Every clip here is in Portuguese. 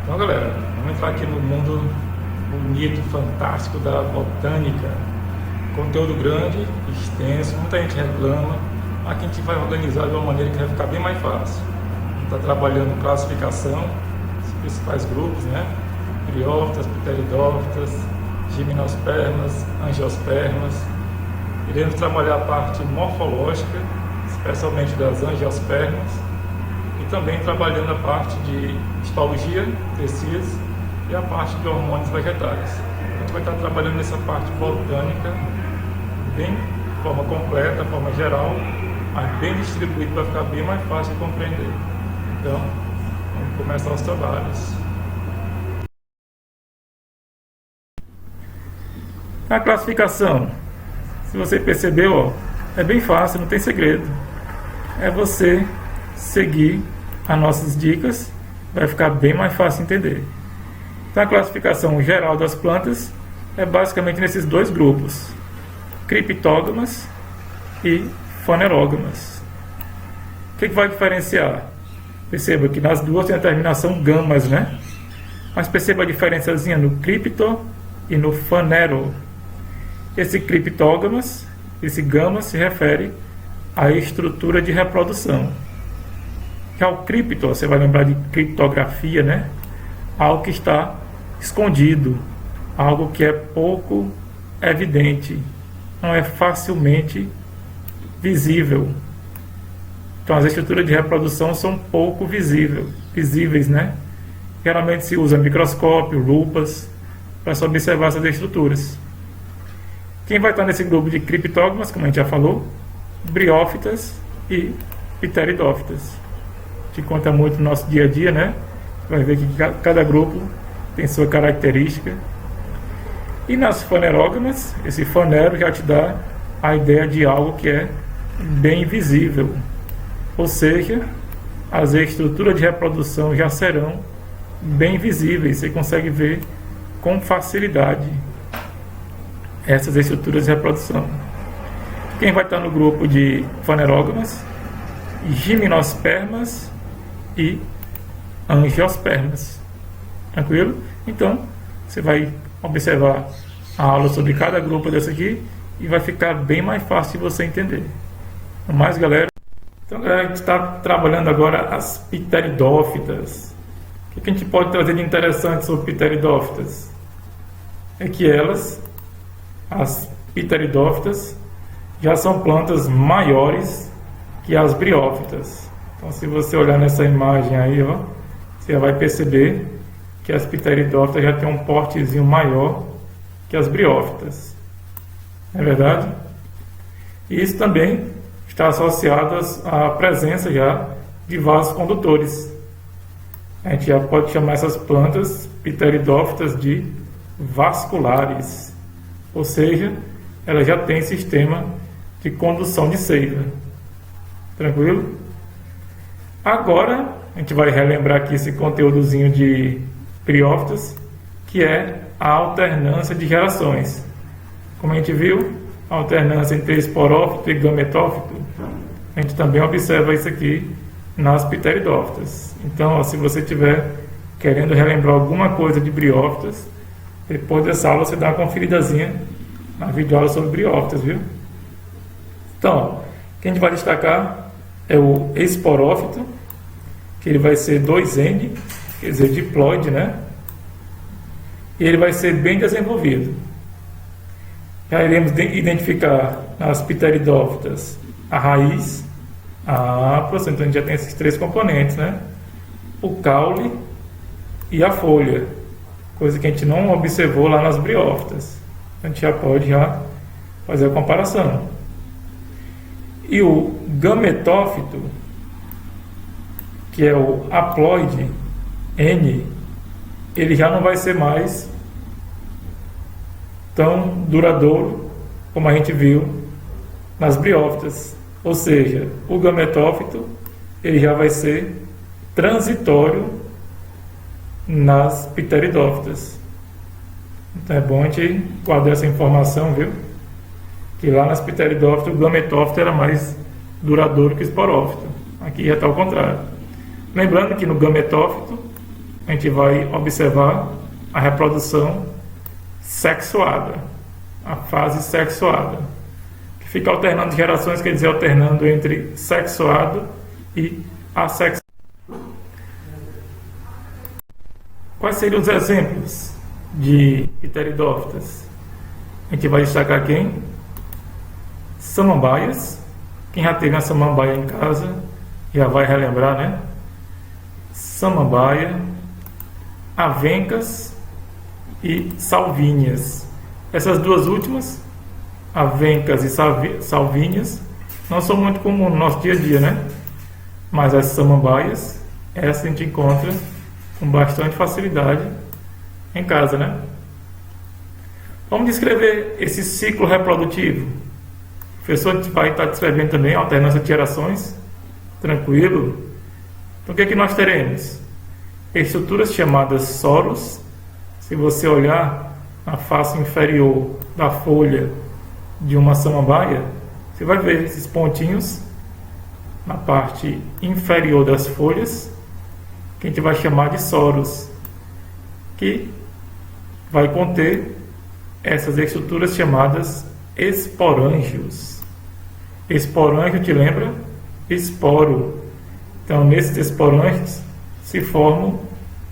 Então, galera, vamos entrar aqui no mundo bonito, fantástico da botânica. Conteúdo grande, extenso, muita gente reclama. Aqui a gente vai organizar de uma maneira que vai ficar bem mais fácil. A gente está trabalhando classificação, os principais grupos, né? Briófitas, pteridófitas, gimnospermas, angiospermas. Iremos trabalhar a parte morfológica, especialmente das angiospermas, e também trabalhando a parte de histologia, tecidos, e a parte de hormônios vegetais. A gente vai estar trabalhando nessa parte botânica, bem de forma completa, de forma geral, mas bem distribuído para ficar bem mais fácil de compreender. Então, vamos começar os trabalhos. A classificação, se você percebeu, ó, é bem fácil, não tem segredo. É você seguir as nossas dicas, vai ficar bem mais fácil de entender. Então, a classificação geral das plantas é basicamente nesses dois grupos: criptógamas e fanerógamas. O que vai diferenciar? Perceba que nas duas tem a terminação gamas, né? Mas perceba a diferençazinha no cripto e no fanero. Esse criptógamas, esse gama se refere à estrutura de reprodução. Já o cripto, você vai lembrar de criptografia, né? Algo que está escondido, algo que é pouco evidente, não é facilmente visível. Então as estruturas de reprodução são pouco visíveis, né? Geralmente se usa microscópio, lupas, para se observar essas estruturas. Quem vai estar nesse grupo de criptógamas, como a gente já falou? Briófitas e pteridófitas. Que conta muito no nosso dia a dia, né? Vai ver que cada grupo tem sua característica. E nas fanerógamas, esse fanero já te dá a ideia de algo que é bem visível. Ou seja, as estruturas de reprodução já serão bem visíveis. Você consegue ver com facilidade essas estruturas de reprodução. Quem vai estar no grupo de fanerógamas? Gimnospermas e angiospermas. Tranquilo? Então, você vai observar a aula sobre cada grupo desse aqui e vai ficar bem mais fácil de você entender. No mais, galera. Então, galera, a gente está trabalhando agora as pteridófitas. O que a gente pode trazer de interessante sobre pteridófitas? É que elas, as pteridófitas, já são plantas maiores que as briófitas. Então, se você olhar nessa imagem aí, ó, você já vai perceber que as pteridófitas já têm um portezinho maior que as briófitas. Não é verdade? E isso também está associado à presença já de vasos condutores. A gente já pode chamar essas plantas pteridófitas de vasculares. Ou seja, ela já tem sistema de condução de seiva. Tranquilo? Agora, a gente vai relembrar aqui esse conteúdozinho de briófitas, que é a alternância de gerações. Como a gente viu, a alternância entre esporófito e gametófito, a gente também observa isso aqui nas pteridófitas. Então, ó, se você estiver querendo relembrar alguma coisa de briófitas, depois dessa aula você dá uma conferidazinha na videoaula sobre briófitas, viu? Então, o que a gente vai destacar é o esporófito, que ele vai ser 2N, quer dizer, diploide, né? E ele vai ser bem desenvolvido. Já iremos identificar nas pteridófitas a raiz, então a gente já tem esses três componentes, né? O caule e a folha, coisa que a gente não observou lá nas briófitas. A gente já pode fazer a comparação. E o gametófito, que é o haploide N, ele já não vai ser mais tão duradouro como a gente viu nas briófitas. Ou seja, o gametófito ele já vai ser transitório nas pteridófitas. Então é bom a gente guardar essa informação, viu? Que lá nas pteridófitas o gametófito era mais duradouro que o esporófito. Aqui já está ao contrário. Lembrando que no gametófito a gente vai observar a reprodução sexuada, a fase sexuada, que fica alternando de gerações, quer dizer, alternando entre sexuado e assexuado. Quais seriam os exemplos de pteridófitas? A gente vai destacar quem? Samambaias. Quem já teve uma samambaia em casa já vai relembrar, né? Samambaia, avencas e salvinhas. Essas duas últimas, avencas e salvinhas, não são muito comuns no nosso dia a dia, né? Mas as samambaias, essa a gente encontra com bastante facilidade em casa, né? Vamos descrever esse ciclo reprodutivo. O professor vai estar descrevendo também a alternância de gerações. Tranquilo? Então o que é que nós teremos? Estruturas chamadas soros. Se você olhar na face inferior da folha de uma samambaia, você vai ver esses pontinhos na parte inferior das folhas, que a gente vai chamar de soros, que vai conter essas estruturas chamadas esporângios. Esporângio, te lembra? Esporo. Então, nesses esporângios se formam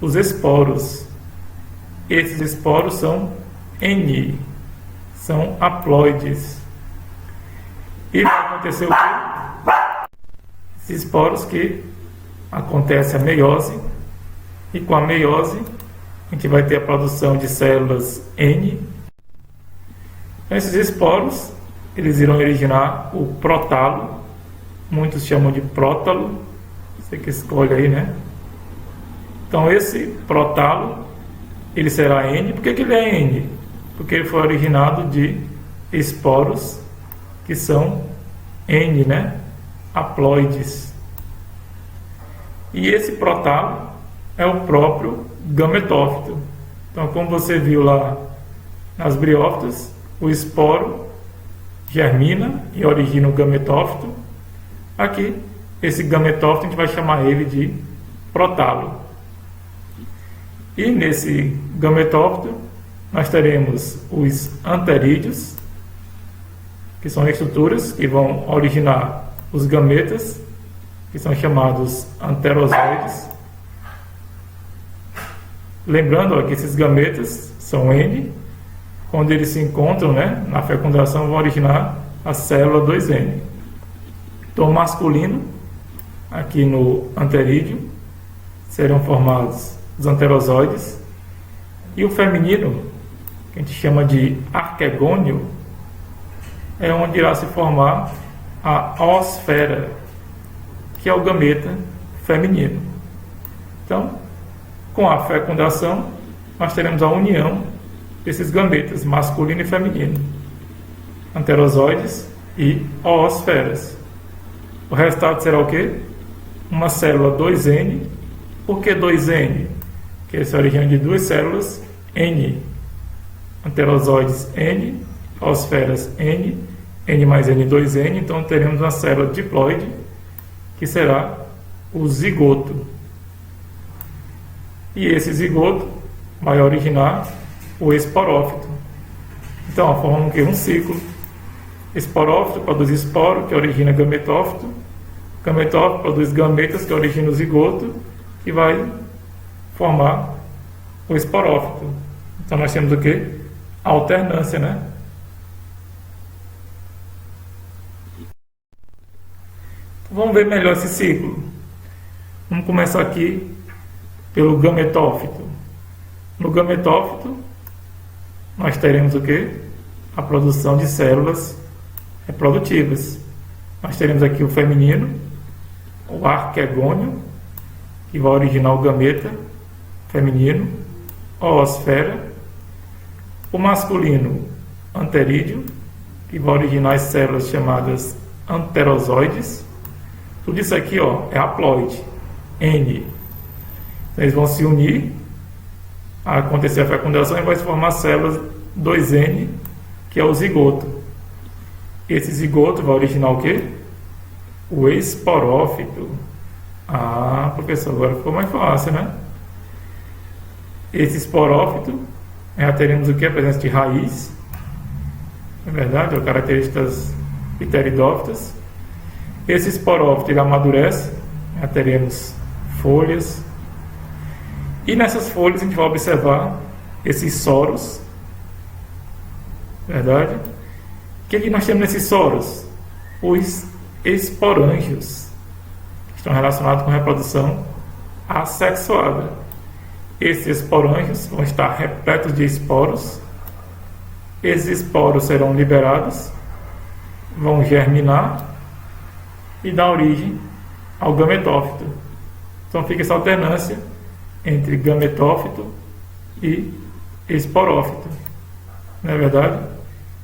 os esporos. Esses esporos são N, são haploides. E vai acontecer o quê? Esses esporos que acontece a meiose, e com a meiose a gente vai ter a produção de células N. Então, esses esporos, eles irão originar o prótalo, muitos chamam de prótalo, você que escolhe aí, né? Então esse prótalo, ele será N. Por que ele é N? Porque ele foi originado de esporos que são N, né? Haploides. E esse prótalo é o próprio gametófito. Então, como você viu lá nas briófitas, o esporo germina e origina o gametófito. Aqui, esse gametófito a gente vai chamar ele de prótalo. E nesse gametófito nós teremos os anterídeos, que são estruturas que vão originar os gametas, que são chamados anterozoides. Lembrando que esses gametas são N, quando eles se encontram, né, na fecundação, vão originar a célula 2N. Então, o masculino, aqui no anterídeo, serão formados os anterozoides, e o feminino, que a gente chama de arquegônio, é onde irá se formar a oosfera, que é o gameta feminino. Então, com a fecundação, nós teremos a união desses gametas, masculino e feminino, anterozoides e oosferas. O resultado será o quê? Uma célula 2N. Por que 2N? Porque essa origem de duas células N. Anterozoides N, oosferas N, N mais N, 2N. Então teremos uma célula diploide, que será o zigoto. E esse zigoto vai originar o esporófito. Então, formamos um ciclo. Esporófito produz esporo, que origina gametófito. Gametófito produz gametas, que origina o zigoto, que vai formar o esporófito. Então, nós temos o quê? Alternância, né? Então, vamos ver melhor esse ciclo. Vamos começar aqui pelo gametófito. No gametófito, nós teremos o quê? A produção de células reprodutivas. Nós teremos aqui o feminino, o arquegônio, que vai originar o gameta feminino, a oosfera. O masculino, anterídeo, que vai originar as células chamadas anterozoides. Tudo isso aqui, ó, é haploide, N. Então, eles vão se unir, a acontecer a fecundação, e vai se formar células 2N, que é o zigoto. Esse zigoto vai originar o quê? O esporófito. Ah, professor, agora ficou mais fácil, né? Esse esporófito, já teremos o que? A presença de raiz, é verdade, ou características pteridófitas. Esse esporófito ele amadurece, já teremos folhas. E nessas folhas a gente vai observar esses soros, verdade? O que nós temos nesses soros? Os esporângios, que estão relacionados com a reprodução assexuada. Esses esporângios vão estar repletos de esporos. Esses esporos serão liberados, vão germinar e dar origem ao gametófito. Então fica essa alternância entre gametófito e esporófito, não é verdade?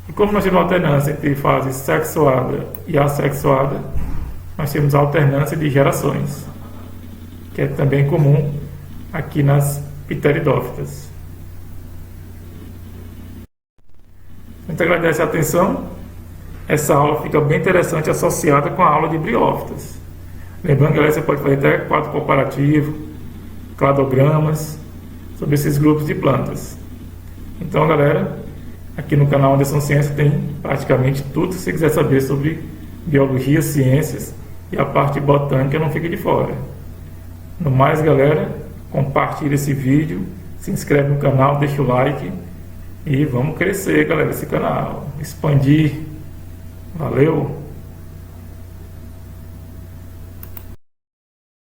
E como nós temos alternância entre fase sexuada e assexuada, nós temos a alternância de gerações, que é também comum aqui nas pteridófitas. A gente agradece a atenção. Essa aula fica bem interessante associada com a aula de briófitas. Lembrando que você pode fazer até quadro comparativo, cladogramas, sobre esses grupos de plantas. Então, galera, aqui no canal Anderson Ciência tem praticamente tudo que você quiser saber sobre biologia, ciências e a parte botânica não fica de fora. No mais, galera, compartilhe esse vídeo, se inscreve no canal, deixa o like e vamos crescer, galera, esse canal, expandir. Valeu!